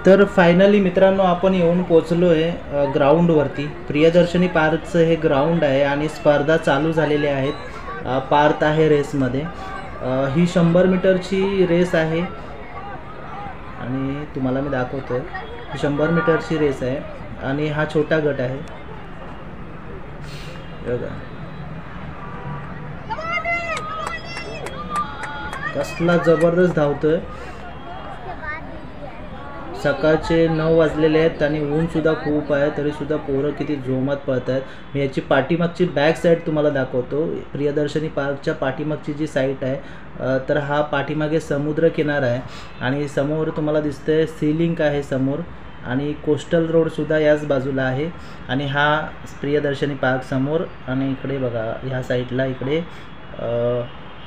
तर फायनली मित्रांनो आपण येऊन पोचलो आहे ग्राउंडवरती। प्रियदर्शनी पार्कचं हे ग्राउंड आहे आणि स्पर्धा चालू झालेल्या आहेत। पार्थ आहे रेसमध्ये। ही 100 मीटरची रेस आहे आणि तुम्हाला मी दाखवतोय। ही 100 मीटरची रेस आहे आणि हा छोटा गट आहे बघा। कसला जबरदस्त धावतोय। सकाळचे 9 वाजलेले आहेत आणि ऊन सुद्धा खूप आहे, तरी सुद्धा पोरं किती जोमात पळत आहेत। मी याची पाठीमागची बॅक साईड तुम्हाला दाखवतो। प्रियदर्शनी पार्कच्या पाठीमागची जी साईड आहे तर हा पाठीमागे समुद्र किनारा आहे आणि समोर तुम्हाला दिसतंय सीलिंग आहे समोर आणि कोस्टल रोड सुद्धा याच बाजूला आहे आणि हा प्रियदर्शनी पार्क समोर आणि इकडे बघा ह्या साईडला इकडे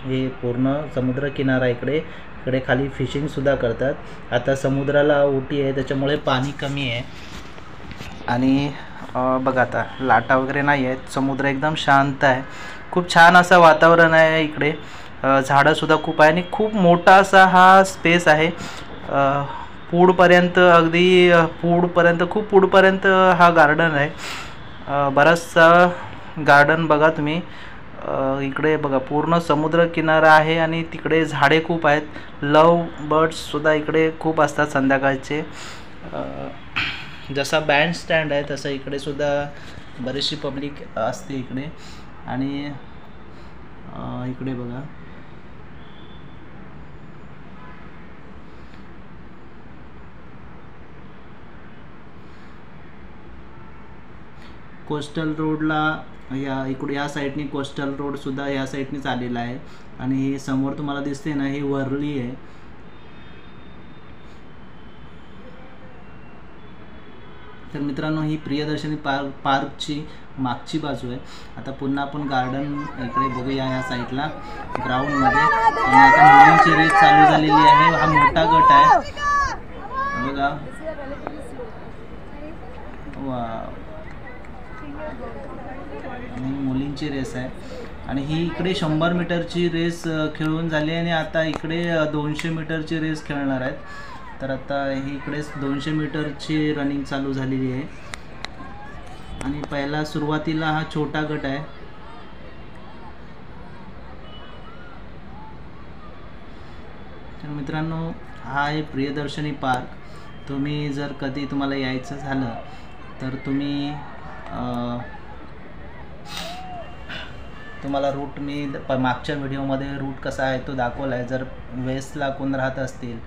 हे पूर्ण समुद्र किनारा इकडे खाली फिशिंग सुद्धा करतात। आता समुद्राला ओटी आहे त्याच्यामुळे पाणी कमी आहे आणि बघा आता लाटा वगैरे नाही आहेत। समुद्र एकदम शांत आहे। खूप छान असं वातावरण आहे इकडे। झाडं सुद्धा खूप आहे आणि खूप मोठा असा हा स्पेस आहे। पुढपर्यंत अगदी खूप पुढपर्यंत हा गार्डन आहे। बराचसा गार्डन बघा तुम्ही। इकडे बघा पूर्ण समुद्र किनारा आहे आणि तिकडे झाडे खूप आहेत। लव बर्ड्स सुद्धा इकडे खूप असतात संध्याकाळचे। जसा बँड स्टँड आहे तसं इकडे सुद्धा बरीचशी पब्लिक असते इकडे आणि इकडे बघा कोस्टल रोडला या साईडनी कोस्टल रोड सुद्धा या साईडनीच आलेला आहे आणि हे समोर तुम्हाला दिसते ना ही वरली आहे। तर मित्रांनो ही प्रियदर्शनी पार्कची मागची बाजू आहे। आता पुन्हा आपण गार्डन इकडे बघूया या साईडला ग्राउंडमध्ये आणि आता मुलींची रेस चालू झालेली आहे। हा मोठा गट आहे बघा। वाव, मुलींची रेस आहे आणि ही इकडे 100 मीटरची रेस खेळून झाली आणि आता इकडे 200 मीटरची रेस खेळणार आहेत। तर आता ही इकडे 200 मीटरची रनिंग चालू झालेली आहे आणि पहिला सुरुवातीला हा छोटा गट आहे। तर मित्रांनो हा आहे प्रियदर्शनी पार्क। तुम्ही जर कधी तुम्हाला यायचं झालं तर तुम्हाला रूट मी मागच्या व्हिडिओमध्ये रूट कसा आहे तो दाखवला आहे। जर वेस्टला कोण राहत असतील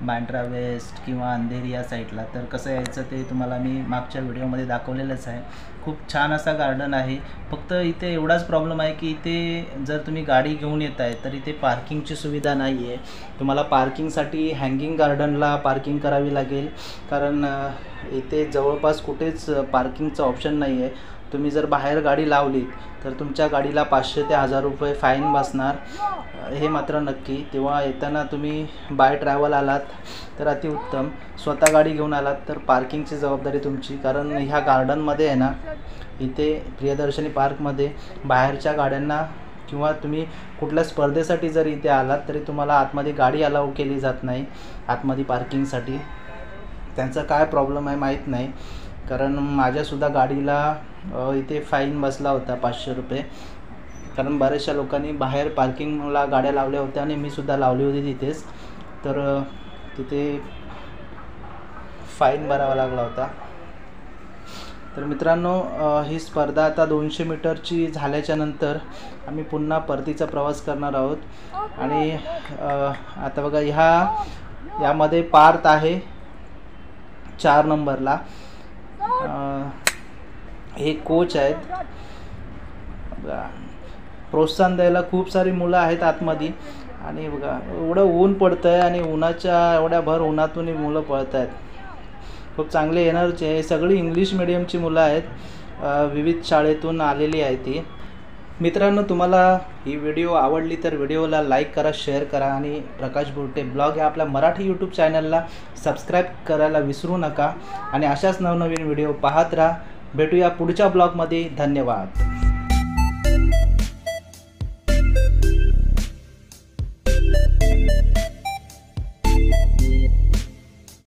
बांद्रा वेस्ट किंवा अंधेरी या साईडला तर कसं यायचं ते तुम्हाला मी मागच्या व्हिडिओमध्ये दाखवलेलंच आहे। खूप छान असा गार्डन आहे। फक्त इथे एवढाच प्रॉब्लेम आहे की इथे जर तुम्ही गाडी घेऊन येत आहे तर इथे पार्किंगची सुविधा नाही आहे। तुम्हाला पार्किंगसाठी हँगिंग गार्डनला पार्किंग करावी लागेल, कारण इथे जवळपास कुठेच पार्किंगचं ऑप्शन नाही आहे। तुम्ही जर बाहेर गाडी लावली तर तुमच्या गाडीला 500 ते 1000 रुपये फाईन बसणार, हे मात्र नक्की। तेव्हा येताना तुम्ही बाय ट्रॅव्हल आलात तर अतिउत्तम। स्वतः गाडी घेऊन आलात तर पार्किंगची जबाबदारी तुमची, कारण ह्या गार्डनमध्ये आहे ना इथे प्रियदर्शनी पार्कमध्ये बाहेरच्या गाड्यांना किंवा तुम्ही कुठल्या स्पर्धेसाठी जर इथे आलात तरी तुम्हाला आतमध्ये गाडी अलाउ केली जात नाही आतमध्ये पार्किंगसाठी। त्यांचा काय प्रॉब्लेम आहे माहीत नाही, कारण माझ्यासुद्धा गाडीला इथे फाईन बसला होता 500 रुपये, कारण बऱ्याचशा लोकांनी बाहेर पार्किंगला गाड्या लावल्या होत्या आणि मी सुद्धा लावली होती तिथेच, तर तिथे फाईन भरावा लागला होता। तर मित्रांनो ही स्पर्धा आता 200 मीटरची झाल्याच्या नंतर आम्ही पुन्हा परतीचा प्रवास करणार आहोत आणि आता बघा यामध्ये पार्थ आहे 4 नंबरला। हे कोच आहेत। प्रोत्साहन द्यायला खूप सारी मुलं आहेत आतमध्ये आणि बघा एवढं ऊन पडतं आहे आणि उन्हाच्या एवढ्या भर उन्हातून मुलं पळत आहेत। खूप चांगले एनर्जी आहे। सगळी इंग्लिश मिडियमची मुलं आहेत, विविध शाळेतून आलेली आहे ती। मित्रांनो तुम्हाला ही व्हिडिओ आवडली तर व्हिडिओला लाईक करा, शेअर करा आणि प्रकाश बोरटे ब्लॉग या आपल्या मराठी यूट्यूब चॅनलला सबस्क्राईब करायला विसरू नका आणि अशाच नवनवीन व्हिडिओ पाहत राहा। भेटूया पुढच्या ब्लॉगमध्ये। धन्यवाद।